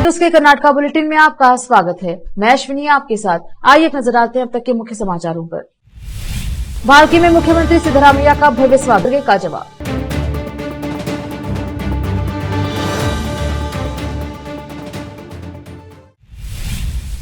उसके कर्नाटका बुलेटिन में आपका स्वागत है। मैं अश्विनी आपके साथ। आइए एक नजर डालते हैं अब तक के मुख्य समाचारों पर। भालकी में मुख्यमंत्री सिद्धरामैया का भव्य स्वागत का जवाब।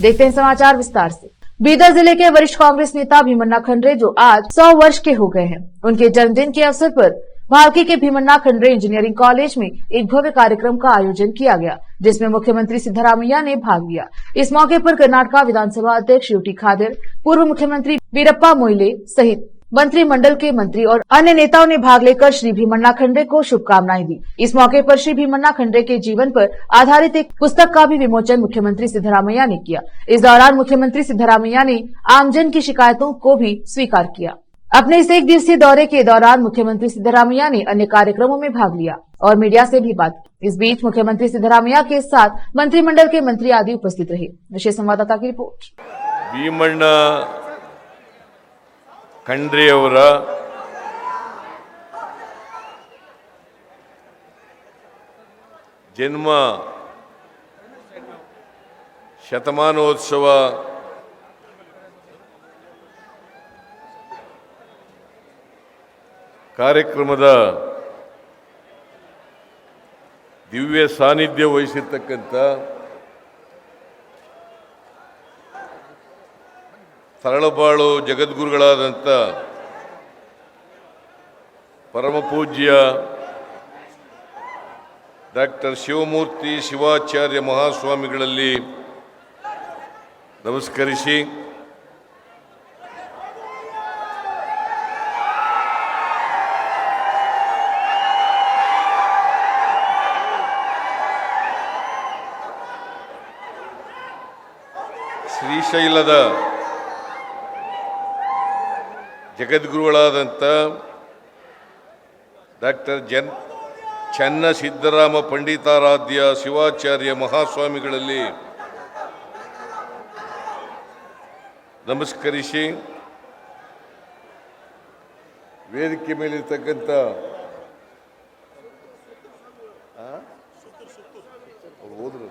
देखते हैं समाचार विस्तार से। बीदर जिले के वरिष्ठ कांग्रेस नेता भीमन्ना खंडरे जो आज 100 वर्ष के हो गए हैं, उनके जन्मदिन के अवसर पर भालकी के भीमन्ना खंडरे इंजीनियरिंग कॉलेज में एक भव्य कार्यक्रम का आयोजन किया गया, जिसमें मुख्यमंत्री सिद्धरामैया ने भाग लिया। इस मौके पर कर्नाटका विधानसभा अध्यक्ष यूटी खादर, पूर्व मुख्यमंत्री वीरप्पा मोइले सहित मंत्रिमंडल के मंत्री और अन्य नेताओं ने भाग लेकर श्री भीमन्ना खंडरे को शुभकामनाएं दी। इस मौके पर श्री भीमन्ना खंडरे के जीवन पर आधारित एक पुस्तक का भी विमोचन मुख्यमंत्री सिद्धरामैया ने किया। इस दौरान मुख्यमंत्री सिद्धरामैया ने आमजन की शिकायतों को भी स्वीकार किया। अपने इस एक दिवसीय दौरे के दौरान मुख्यमंत्री सिद्धरामैया ने अन्य कार्यक्रमों में भाग लिया और मीडिया से भी बात की। इस बीच मुख्यमंत्री सिद्धरामैया के साथ मंत्रिमंडल के मंत्री आदि उपस्थित रहे। विशेष संवाददाता की रिपोर्ट। भीमण्णा खंड्रे ಅವರ ಜನ್ಮ ಶತಮಾನೋತ್ಸವ ಕಾರ್ಯಕ್ರಮದ ದಿವ್ಯ ಸಾನ್ನಿಧ್ಯ ವಹಿಸಿರ್ತಕ್ಕಂಥ ತರಳಬಾಳು ಜಗದ್ಗುರುಗಳಾದಂಥ ಪರಮಪೂಜ್ಯ ಡಾಕ್ಟರ್ ಶಿವಮೂರ್ತಿ ಶಿವಾಚಾರ್ಯ ಮಹಾಸ್ವಾಮಿಗಳಲ್ಲಿ ನಮಸ್ಕರಿಸಿ ಶ್ರೀಶೈಲದ ಜಗದ್ಗುರುಗಳಾದಂಥ ಡಾಕ್ಟರ್ ಚನ್ನ ಸಿದ್ದರಾಮ ಪಂಡಿತಾರಾಧ್ಯ ಶಿವಾಚಾರ್ಯ ಮಹಾಸ್ವಾಮಿಗಳಲ್ಲಿ ನಮಸ್ಕರಿಸಿ ವೇದಿಕೆ ಮೇಲಿರ್ತಕ್ಕಂಥ ಹೋದ್ರಲ್ಲ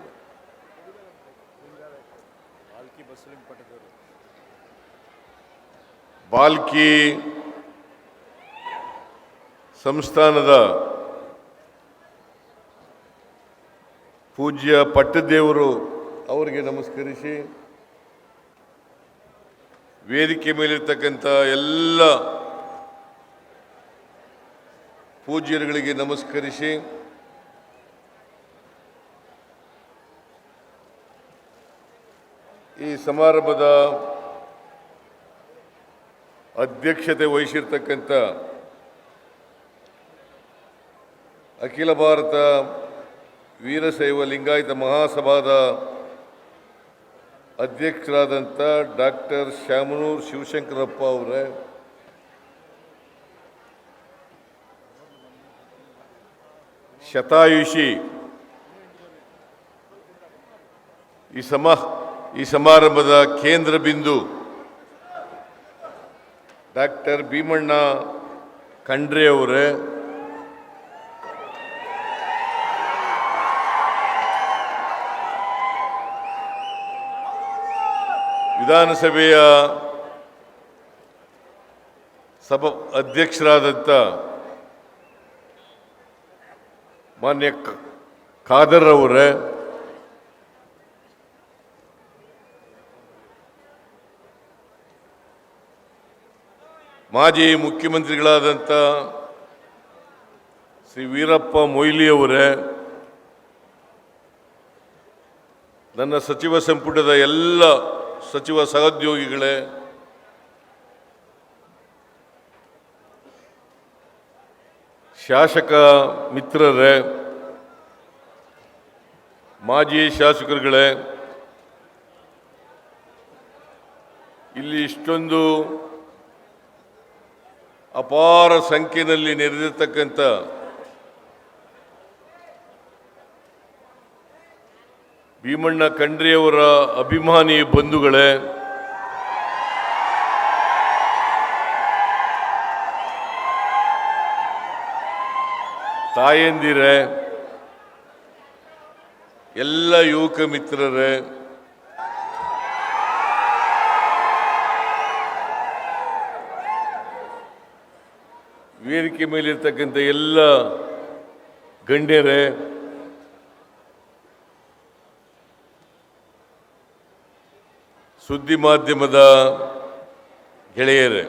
ಬಾಲ್ಕಿ ಸಂಸ್ಥಾನದ ಪೂಜ್ಯ ಪಟ್ಟದೇವರು ಅವರಿಗೆ ನಮಸ್ಕರಿಸಿ ವೇದಿಕೆ ಮೇಲಿರ್ತಕ್ಕಂಥ ಎಲ್ಲ ಪೂಜ್ಯರುಗಳಿಗೆ ನಮಸ್ಕರಿಸಿ ಈ ಸಮಾರಂಭದ ಅಧ್ಯಕ್ಷತೆ ವಹಿಸಿರ್ತಕ್ಕಂಥ ಅಖಿಲ ಭಾರತ ವೀರಶೈವ ಲಿಂಗಾಯತ ಮಹಾಸಭಾದ ಅಧ್ಯಕ್ಷರಾದಂಥ ಡಾಕ್ಟರ್ ಶಾಮನೂರು ಶಿವಶಂಕರಪ್ಪ ಅವರೇ, ಶತಾಯುಷಿ ಈ ಸಮಾರಂಭದ ಕೇಂದ್ರ ಬಿಂದು ಡಾಕ್ಟರ್ ಭೀಮಣ್ಣ ಖಂಡ್ರೆ ಅವರೇ, ವಿಧಾನಸಭೆಯ ಸಭಾ ಅಧ್ಯಕ್ಷರಾದಂಥ ಮಾನ್ಯ ಖಾದರ್ ಅವರೇ, ಮಾಜಿ ಮುಖ್ಯಮಂತ್ರಿಗಳಾದಂಥ ಶ್ರೀ ವೀರಪ್ಪ ಮೊಯ್ಲಿ ಅವರೇ, ನನ್ನ ಸಚಿವ ಸಂಪುಟದ ಎಲ್ಲ ಸಚಿವ ಸಹೋದ್ಯೋಗಿಗಳೇ, ಶಾಸಕ ಮಿತ್ರರೇ, ಮಾಜಿ ಶಾಸಕರುಗಳೇ, ಇಲ್ಲಿ ಇಷ್ಟೊಂದು ಅಪಾರ ಸಂಖ್ಯೆಯಲ್ಲಿ ನೆರೆದಿರ್ತಕ್ಕಂಥ ಭೀಮಣ್ಣ ಖಂಡ್ರೆಯವರ ಅಭಿಮಾನಿ ಬಂಧುಗಳೇ, ತಾಯಂದಿರೇ, ಎಲ್ಲ ಯುವಕ ಮಿತ್ರರೇ, ವೇದಿಕೆ ಮೇಲಿರ್ತಕ್ಕಂಥ ಎಲ್ಲ ಗಣ್ಯರೇ, ಸುದ್ದಿ ಮಾಧ್ಯಮದ ಗೆಳೆಯರೇ,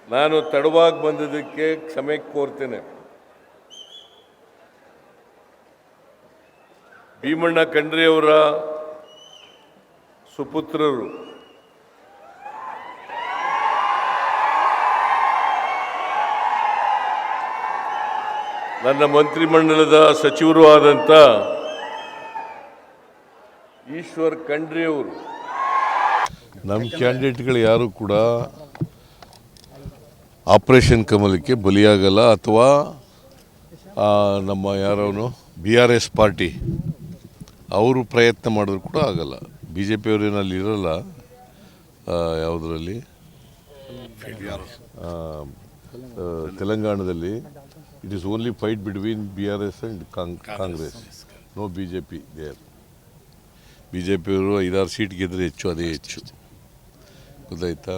ನಾನು ತಡವಾಗಿ ಬಂದದಕ್ಕೆ ಕ್ಷಮೆ ಕೋರ್ತೇನೆ. ಭೀಮಣ್ಣ ಖಂಡ್ರೆಯವರ ಸುಪುತ್ರರು ನನ್ನ ಮಂತ್ರಿಮಂಡಲದ ಸಚಿವರು ಆದಂಥ ಈಶ್ವರ್ ಖಂಡ್ರೆಯವರು. ನಮ್ಮ ಕ್ಯಾಂಡಿಡೇಟ್ಗಳು ಯಾರು ಕೂಡ ಆಪರೇಷನ್ ಕಮಲಕ್ಕೆ ಬಲಿಯಾಗಲ್ಲ, ಅಥವಾ ನಮ್ಮ ಯಾರವನು BRS ಪಾರ್ಟಿ ಅವರು ಪ್ರಯತ್ನ ಮಾಡಿದ್ರು ಕೂಡ ಆಗಲ್ಲ. BJP ಅವರೇನಲ್ಲಿ ಇರಲ್ಲ. ಯಾವುದರಲ್ಲಿ ತೆಲಂಗಾಣದಲ್ಲಿ it is only fight between BRS and Congress, no BJP there. BJP ಅವರು 5-6 ಸೀಟ್ ಗೆದ್ದರೆ ಹೆಚ್ಚು, ಅದೇ ಹೆಚ್ಚು. ಗೊತ್ತಾಯ್ತಾ?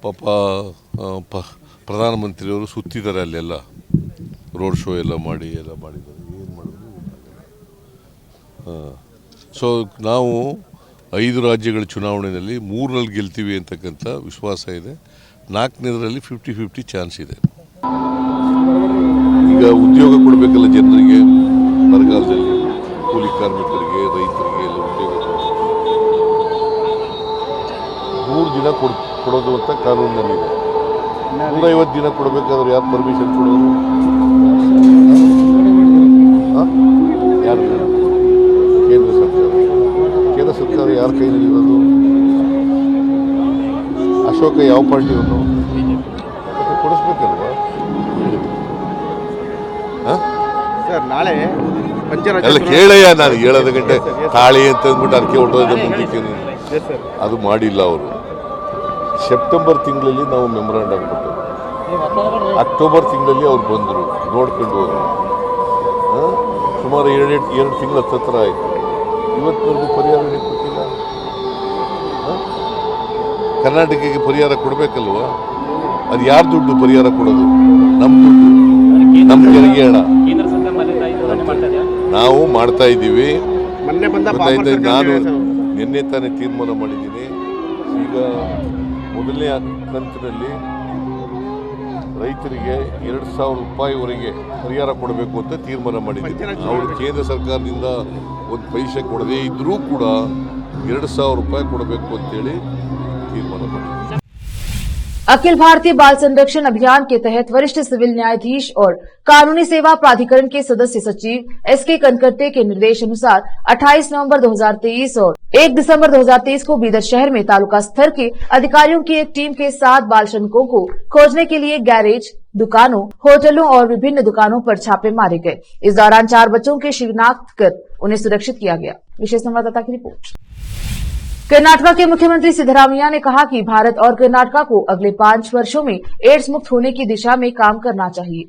ಪಾಪ ಪ್ರಧಾನಮಂತ್ರಿಯವರು ಸುತ್ತಿದ್ದಾರೆ, ಅಲ್ಲೆಲ್ಲ ರೋಡ್ ಶೋ ಎಲ್ಲ ಮಾಡಿದ್ದಾರೆ. ಏನು ಮಾಡೋದು? ಸೊ ನಾವು 5 ರಾಜ್ಯಗಳ ಚುನಾವಣೆಯಲ್ಲಿ 3ರಲ್ಲಿ ಗೆಲ್ತೀವಿ ಅಂತಕ್ಕಂಥ ವಿಶ್ವಾಸ ಇದೆ. 4ನೇದರಲ್ಲಿ 50-50 ಚಾನ್ಸ್ ಇದೆ. ಈಗ ಉದ್ಯೋಗ ಕೊಡಬೇಕಲ್ಲ ಜನರಿಗೆ, ಬರಗಾಲದಲ್ಲಿ ಕೂಲಿ ಕಾರ್ಮಿಕರಿಗೆ, ರೈತರಿಗೆ ಎಲ್ಲ ಉದ್ಯೋಗ 3 ದಿನ ಕೊಡೋದು ಅಂತ ಕಾನೂನಿನಲ್ಲಿದೆ. 150 ದಿನ ಕೊಡಬೇಕಾದ್ರೆ ಯಾರು ಪರ್ಮಿಷನ್ ಕೊಡೋರು? ಯಾರು? ಕೇಂದ್ರ ಸರ್ಕಾರ ಯಾರ ಕೈನಲ್ಲಿರೋದು? ಅಶೋಕ ಯಾವ ಪಾರ್ಟಿಯವನು? ಕೊಡಿಸ್ಬೇಕಲ್ವಾ? ನಾಳೆ ಎಲ್ಲ ಕೇಳಯ್ಯ, ನಾನು 7 ಗಂಟೆ ತಾಳಿ ಅಂತ ಅಂದ್ಬಿಟ್ಟು ಅದಕ್ಕೆ ಹೊಟ್ಟೋದ ಮುಂದಕ್ಕೆ ಅದು ಮಾಡಿಲ್ಲ ಅವರು. ಸೆಪ್ಟೆಂಬರ್ ತಿಂಗಳಲ್ಲಿ ನಾವು ಮೆಮೊರಾಂಡಮ್ ಕೊಟ್ಟರು, ಅಕ್ಟೋಬರ್ ತಿಂಗಳಲ್ಲಿ ಅವ್ರು ಬಂದರು, ನೋಡ್ಕೊಂಡು ಹೋದರು. ಸುಮಾರು 2 ತಿಂಗಳ ಹತ್ರ ಆಯಿತು. ಇವತ್ತಿನವರೆಗೂ ಪರಿಹಾರ ಕೊಟ್ಟಿಲ್ಲ. ಕರ್ನಾಟಕಕ್ಕೆ ಪರಿಹಾರ ಕೊಡಬೇಕಲ್ವ? ಅದು ಯಾರ ದುಡ್ಡು ಪರಿಹಾರ ಕೊಡೋದು? ನಮ್ಮ ದುಡ್ಡು, ನಮ್ಮ ತೆರಿಗೆ ಹಣ ನಾವು ಮಾಡ್ತಾ ಇದ್ದೀವಿ. ನಾನು ನಿನ್ನೆ ತಾನೇ ತೀರ್ಮಾನ ಮಾಡಿದ್ದೀನಿ. ಈಗ ಮೊದಲನೇ ಕಂತಿನಲ್ಲಿ ರೈತರಿಗೆ 2,000 ರೂಪಾಯಿವರೆಗೆ ಪರಿಹಾರ ಕೊಡಬೇಕು ಅಂತ ತೀರ್ಮಾನ ಮಾಡಿದ್ದೀನಿ. ಅವರು ಕೇಂದ್ರ ಸರ್ಕಾರದಿಂದ 1 ಪೈಸೆ ಕೊಡದೇ ಇದ್ದರೂ ಕೂಡ 2,000 ರೂಪಾಯಿ ಕೊಡಬೇಕು ಅಂತೇಳಿ ತೀರ್ಮಾನ ಮಾಡಿದ್ದೀನಿ. अखिल भारतीय बाल संरक्षण अभियान के तहत वरिष्ठ सिविल न्यायाधीश और कानूनी सेवा प्राधिकरण के सदस्य सचिव SK कनकट्टे के निर्देश अनुसार 28 नवंबर 2023 और 1 दिसंबर 2023 को बीदर शहर में तालुका स्तर के अधिकारियों की एक टीम के साथ बाल श्रमिकों को खोजने के लिए गैरेज, दुकानों, होटलों और विभिन्न दुकानों पर छापे मारे गए। इस दौरान 4 बच्चों की शिनाख्त कर उन्हें सुरक्षित किया गया। विशेष संवाददाता की रिपोर्ट। कर्नाटका के मुख्यमंत्री सिद्धरामैया ने कहा कि भारत और कर्नाटका को अगले 5 वर्षों में एड्स मुक्त होने की दिशा में काम करना चाहिए।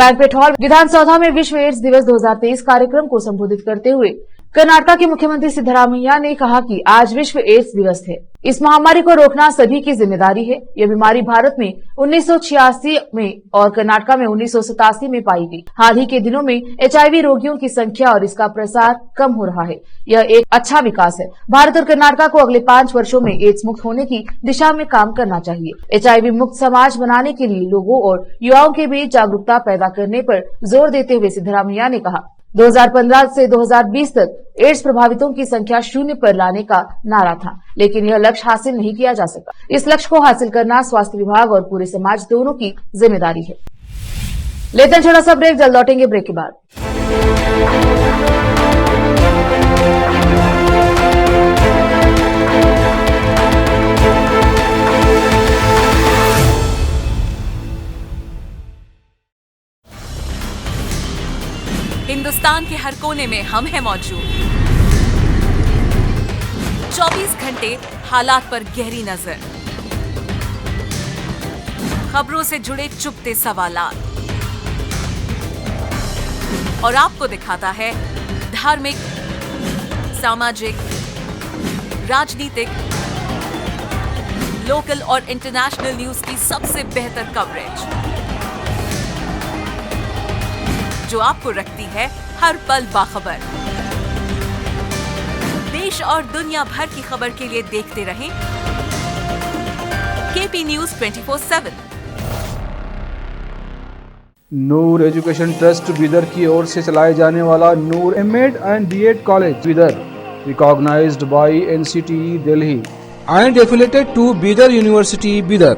बैंक्वेट हॉल विधानसौधा में विश्व एड्स दिवस 2023 कार्यक्रम को संबोधित करते हुए कर्नाटका के मुख्यमंत्री सिद्धरामैया ने कहा कि आज विश्व एड्स दिवस है। इस महामारी को रोकना सभी की जिम्मेदारी है। यह बीमारी भारत में 1986 में और कर्नाटका में 1987 में पाई गई। हाल ही के दिनों में HIV रोगियों की संख्या और इसका प्रसार कम हो रहा है। यह एक अच्छा विकास है। भारत और कर्नाटका को अगले 5 वर्षों में एड्स मुक्त होने की दिशा में काम करना चाहिए। HIV मुक्त समाज बनाने के लिए लोगों और युवाओं के बीच जागरूकता पैदा करने पर जोर देते हुए सिद्धरामैया ने कहा, 2015 से 2020 तक एड्स प्रभावितों की संख्या 0 पर लाने का नारा था, लेकिन यह लक्ष्य हासिल नहीं किया जा सका। इस लक्ष्य को हासिल करना स्वास्थ्य विभाग और पूरे समाज दोनों की जिम्मेदारी है। लेते हैं छोटा सा ब्रेक, जल्द लौटेंगे ब्रेक के बाद। हिंदुस्तान के हर कोने में हम हैं मौजूद। 24 घंटे हालात पर गहरी नजर, खबरों से जुड़े चुपते सवालात और आपको दिखाता है धार्मिक, सामाजिक, राजनीतिक, लोकल और इंटरनेशनल न्यूज की सबसे बेहतर कवरेज जो आपको रखती है हर पल बाखबर। देश और दुनिया भर की खबर के लिए देखते रहें KP news 24/7। Noor education trust Bidar की ओर से चलाए जाने वाला Noor MEd and BEd college Bidar, recognised by NCTE Delhi and affiliated to Bidar University Bidar.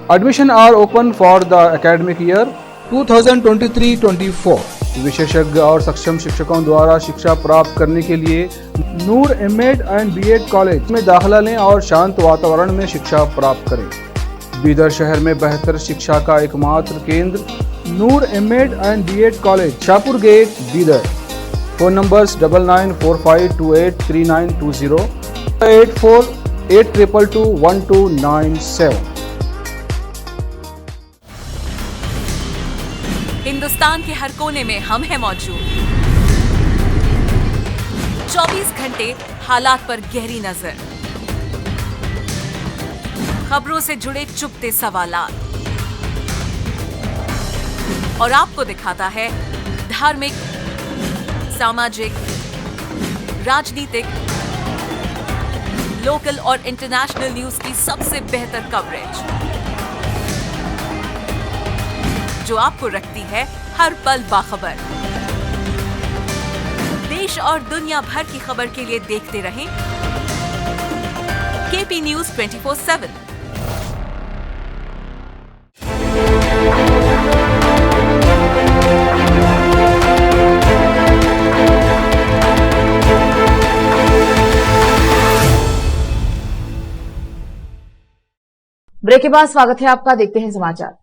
Admission are open for the academic year 2023-24. विशेषज्ञ और सक्षम शिक्षकों द्वारा शिक्षा प्राप्त करने के लिए नूर एमएड एंड बीएड कॉलेज में दाखिला लें और शांत वातावरण में शिक्षा प्राप्त करें। बीदर शहर में बेहतर शिक्षा का एकमात्र केंद्र Noor MEd and BEd college, Shahpur gate, Bidar. Phone numbers 9945283920 8482221297। Hindustan के हर कोने में हम हैं मौजूद। 24 घंटे हालात पर गहरी नजर, खबरों से जुड़े चुपते सवालात और आपको दिखाता है धार्मिक, सामाजिक, राजनीतिक, लोकल और इंटरनेशनल न्यूज की सबसे बेहतर कवरेज जो आपको रखती है हर पल बाखबर। देश और दुनिया भर की खबर के लिए देखते रहें केपी न्यूज 24/7। ब्रेक के बाद स्वागत है आपका। देखते हैं समाचार।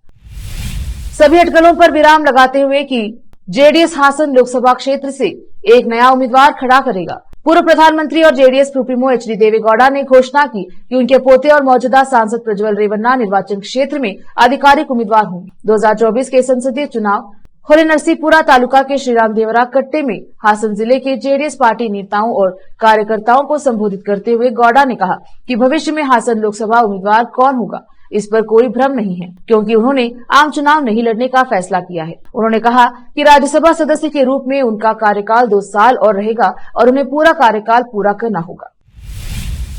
सभी अटकलों पर विराम लगाते हुए कि जेडीएस हासन लोकसभा क्षेत्र से एक नया उम्मीदवार खड़ा करेगा। पूर्व प्रधानमंत्री और जेडीएस सुप्रीमो एचडी देवेगौड़ा ने घोषणा की कि उनके पोते और मौजूदा सांसद प्रज्वल रेवन्ना निर्वाचन क्षेत्र में आधिकारिक उम्मीदवार होंगे। 2024 के संसदीय चुनाव होले नरसीपुरा तालुका के श्रीराम देवरा कट्टे में हासन जिले के जेडीएस पार्टी नेताओं और कार्यकर्ताओं को संबोधित करते हुए गौड़ा ने कहा कि भविष्य में हासन लोकसभा उम्मीदवार कौन होगा इस पर कोई भ्रम नहीं है, क्योंकि उन्होंने आम चुनाव नहीं लड़ने का फैसला किया है। उन्होंने कहा कि राज्यसभा सदस्य के रूप में उनका कार्यकाल 2 साल और रहेगा और उन्हें पूरा कार्यकाल पूरा करना होगा।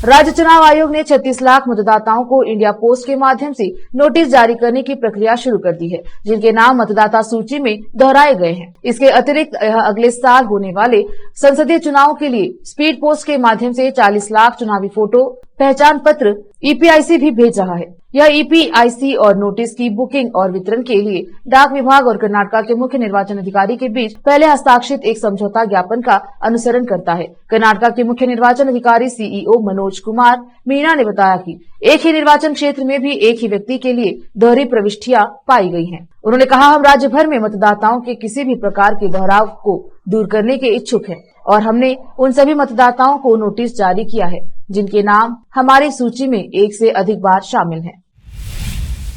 राज्य चुनाव आयोग ने 36 लाख मतदाताओं को इंडिया पोस्ट के माध्यम से नोटिस जारी करने की प्रक्रिया शुरू कर दी है, जिनके नाम मतदाता सूची में दोहराए गए हैं। इसके अतिरिक्त यह अगले साल होने वाले संसदीय चुनाव के लिए स्पीड पोस्ट के माध्यम से 40 लाख चुनावी फोटो, पहचान पत्र, ईपीआईसी भी भेज रहा है। यह ईपीआईसी और नोटिस की बुकिंग और वितरण के लिए डाक विभाग और कर्नाटक के मुख्य निर्वाचन अधिकारी के बीच पहले हस्ताक्षरित एक समझौता ज्ञापन का अनुसरण करता है। कर्नाटक के मुख्य निर्वाचन अधिकारी सीईओ मनोज कुमार मीणा ने बताया कि एक ही निर्वाचन क्षेत्र में भी एक ही व्यक्ति के लिए दोहरी प्रविष्टियां पाई गई हैं। उन्होंने कहा, हम राज्य भर में मतदाताओं के किसी भी प्रकार के दोहराव को दूर करने के इच्छुक हैं और हमने उन सभी मतदाताओं को नोटिस जारी किया है जिनके नाम हमारी सूची में एक से अधिक बार शामिल हैं।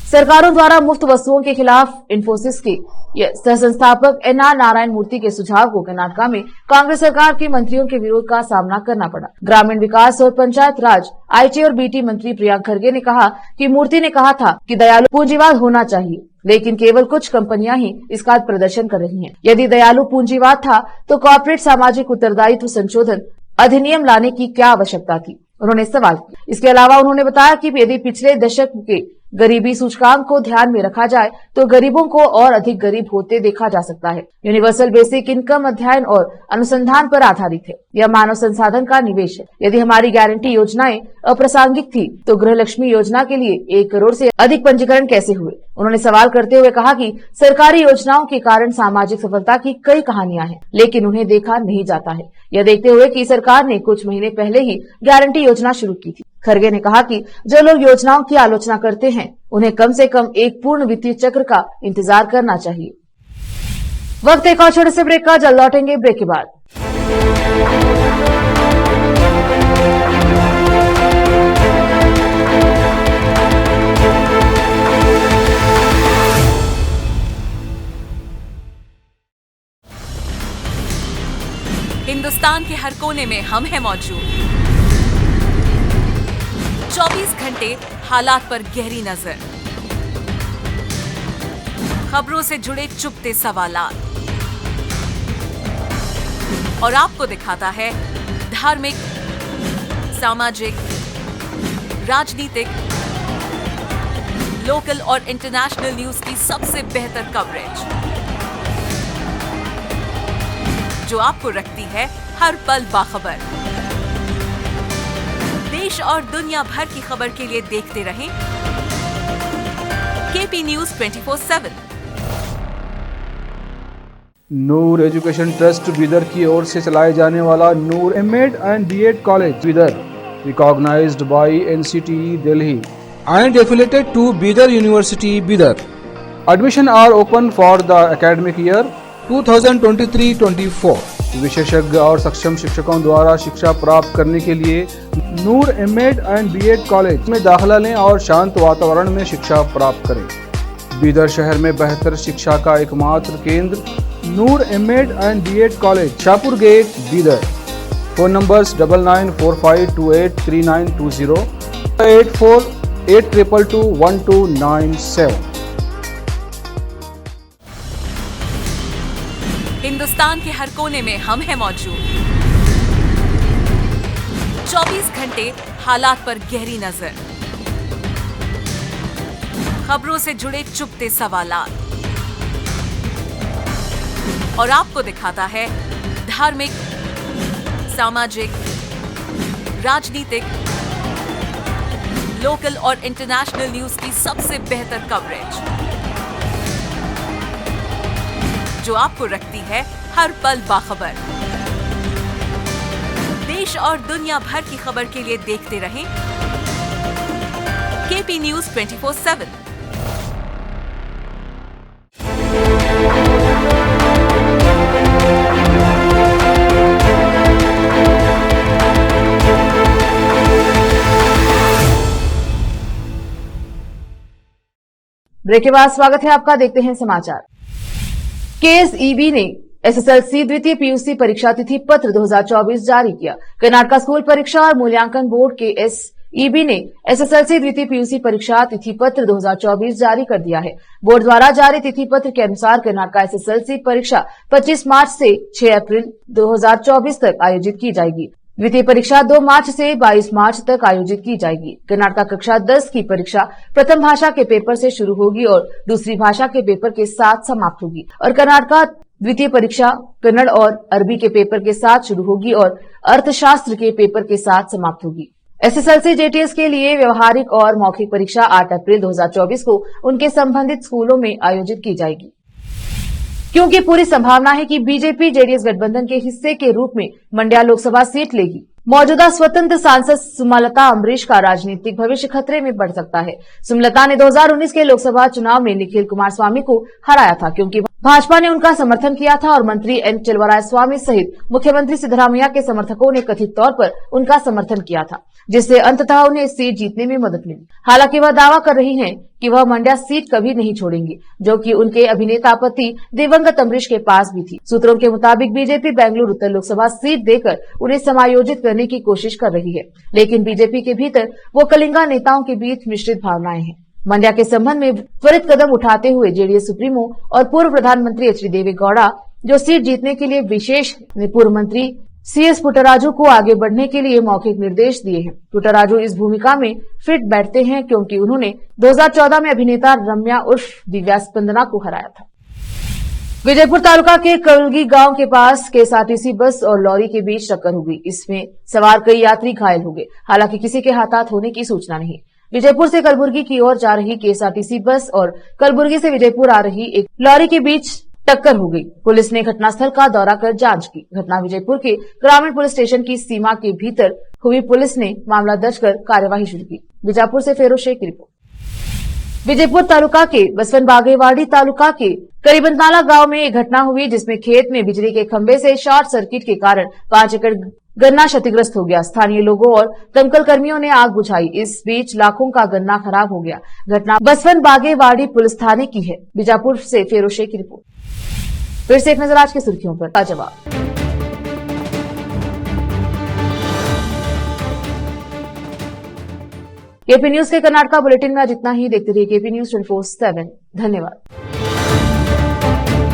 सरकारों द्वारा मुफ्त वस्तुओं के खिलाफ इन्फोसिस के सह संस्थापक एनआर नारायण मूर्ति के सुझाव को कर्नाटक में कांग्रेस सरकार के मंत्रियों के विरोध का सामना करना पड़ा। ग्रामीण विकास और पंचायत राज, आईटी और बीटी मंत्री प्रियंक खरगे ने कहा कि मूर्ति ने कहा था कि दयालु पूंजीवाद होना चाहिए, लेकिन केवल कुछ कंपनियां ही इसका प्रदर्शन कर रही हैं। यदि दयालु पूंजीवाद था तो कॉर्पोरेट सामाजिक उत्तरदायित्व संशोधन अधिनियम लाने की क्या आवश्यकता थी, उन्होंने सवाल किया। इसके अलावा उन्होंने बताया कि यदि पिछले दशक के गरीबी सूचकांक को ध्यान में रखा जाए तो गरीबों को और अधिक गरीब होते देखा जा सकता है। यूनिवर्सल बेसिक इनकम अध्ययन और अनुसंधान पर आधारित है। यह मानव संसाधन का निवेश है। यदि हमारी गारंटी योजनाएं अप्रासंगिक थी तो गृहलक्ष्मी योजना के लिए 1 करोड़ से अधिक पंजीकरण कैसे हुए? उन्होंने सवाल करते हुए कहा कि सरकारी योजनाओं के कारण सामाजिक सफलता की कई कहानियां हैं, लेकिन उन्हें देखा नहीं जाता है। यह देखते हुए कि सरकार ने कुछ महीने पहले ही गारंटी योजना शुरू की थी। खरगे ने कहा कि जो लोग योजनाओं की आलोचना करते हैं उन्हें कम से कम एक पूर्ण वित्तीय चक्र का इंतजार करना चाहिए। वक्त एक और छोटे से ब्रेक का, जल्द लौटेंगे ब्रेक के बाद। हिंदुस्तान के हर कोने में हम हैं मौजूद। 24 घंटे हालात पर गहरी नजर, खबरों से जुड़े चुपते सवालात, और आपको दिखाता है धार्मिक, सामाजिक, राजनीतिक, लोकल और इंटरनेशनल न्यूज की सबसे बेहतर कवरेज, जो आपको रखती है हर पल बाखबर। देश और दुनिया भर की खबर के लिए देखते रहें KP news 24/7। Noor education trust Bidar की ओर से चलाए जाने वाला Noor MEd and BEd college Bidar, recognised by NCTE Delhi and affiliated to Bidar University Bidar. Admission are open for the academic year 2023-24. विशेषज्ञ और सक्षम शिक्षकों द्वारा शिक्षा प्राप्त करने के लिए नूर एमएड एंड बीएड कॉलेज में दाखिला लें और शांत वातावरण में शिक्षा प्राप्त करें। बीदर शहर में बेहतर शिक्षा का एकमात्र केंद्र Noor MEd and BEd college, Shahpur gate, Bidar. Phone numbers 9945283920, 8482221297। Hindustan के हर कोने में हम हैं मौजूद। 24 घंटे हालात पर गहरी नजर, खबरों से जुड़े चुपते सवालात, और आपको दिखाता है धार्मिक, सामाजिक, राजनीतिक, लोकल और इंटरनेशनल न्यूज की सबसे बेहतर कवरेज, जो आपको रखती है हर पल बाखबर। देश और दुनिया भर की खबर के लिए देखते रहें केपी न्यूज 24/7। ब्रेक के बाद स्वागत है आपका। देखते हैं समाचार। केएसईबी ने एसएसएलसी द्वितीय पीयूसी परीक्षा तिथि पत्र 2024 जारी किया। कर्नाटक स्कूल परीक्षा और मूल्यांकन बोर्ड केएसईबी ने एसएसएलसी द्वितीय पीयूसी परीक्षा तिथि पत्र 2024 जारी कर दिया है। बोर्ड द्वारा जारी तिथि पत्र के अनुसार कर्नाटक एसएसएलसी परीक्षा 25 मार्च से 6 अप्रैल 2024 तक आयोजित की जाएगी। द्वितीय परीक्षा 2 मार्च से 22 मार्च तक आयोजित की जाएगी। कर्नाटक कक्षा 10 की परीक्षा प्रथम भाषा के पेपर से शुरू होगी और दूसरी भाषा के पेपर के साथ समाप्त होगी, और कर्नाटक द्वितीय परीक्षा कन्नड़ और अरबी के पेपर के साथ शुरू होगी और अर्थशास्त्र के पेपर के साथ समाप्त होगी। एसएसएलसी जेटीएस के लिए व्यवहारिक और मौखिक परीक्षा 8 अप्रैल 2024 को उनके संबंधित स्कूलों में आयोजित की जाएगी। क्योंकि पूरी संभावना है कि बीजेपी जेडीएस गठबंधन के हिस्से के रूप में मंड्या लोकसभा सीट लेगी, मौजूदा स्वतंत्र सांसद सुमलता अम्बरीश का राजनीतिक भविष्य खतरे में बढ़ सकता है। सुमलता ने 2019 के लोकसभा चुनाव में निखिल कुमारस्वामी को हराया था, क्योंकि भाजपा ने उनका समर्थन किया था और मंत्री एन चलवरायस्वामी सहित मुख्यमंत्री सिद्धरामैया के समर्थकों ने कथित तौर पर उनका समर्थन किया था, जिससे अंततः उन्हें सीट जीतने में मदद मिली। हालांकि वह दावा कर रही हैं कि वह मंड्या सीट कभी नहीं छोड़ेंगी, जो कि उनके अभिनेता पति दिवंगत अम्बरीश के पास भी थी। सूत्रों के मुताबिक बीजेपी बेंगलुरु उत्तर लोकसभा सीट देकर उन्हें समायोजित करने की कोशिश कर रही है, लेकिन बीजेपी के भीतर वो कलिंगा नेताओं के बीच मिश्रित भावनाएं हैं। मंड्या के संबंध में त्वरित कदम उठाते हुए जेडीएस सुप्रीमो और पूर्व प्रधानमंत्री एच डी देवेगौड़ा, जो सीट जीतने के लिए विशेष ने पूर्व मंत्री सीएस पुट्टराजू को आगे बढ़ने के लिए मौखिक निर्देश दिए हैं। पुट्टराजू इस भूमिका में फिट बैठते हैं, क्योंकि उन्होंने 2014 में अभिनेता रम्या उर्फ दिव्या स्पंदना को हराया था। विजयपुर तालुका के कलगी गांव के पास केएसआरटीसी बस और लॉरी के बीच टक्कर हो गई। इसमें सवार कई यात्री घायल हो गए, हालांकि किसी के हताहत होने की सूचना नहीं। विजयपुर से कलबुर्गी की ओर जा रही केएसआरटीसी बस और कलबुर्गी से विजयपुर आ रही एक लॉरी के बीच टक्कर हो गई। पुलिस ने घटनास्थल का दौरा कर जांच की। घटना विजयपुर के ग्रामीण पुलिस स्टेशन की सीमा के भीतर हुई। पुलिस ने मामला दर्ज कर कार्यवाही शुरू की। बीजापुर से फेरोज शेख की रिपोर्ट। विजयपुर तालुका के बसवन बागेवाड़ी तालुका के करीबनताला गांव में एक घटना हुई, जिसमें खेत में बिजली के खंभे से शॉर्ट सर्किट के कारण 5 एकड़ गन्ना क्षतिग्रस्त हो गया। स्थानीय लोगों और दमकल कर्मियों ने आग बुझाई। इस बीच लाखों का गन्ना खराब हो गया। घटना बसवन बागेवाड़ी पुलिस थाने की है। बीजापुर से फेरोज शेख की रिपोर्ट। फिर से एक नजर आज की सुर्खियों पर। जवाब केपी न्यूज के कर्नाटका बुलेटिन में आज इतना ही। देखते रहिए केपी न्यूज 24/7। धन्यवाद।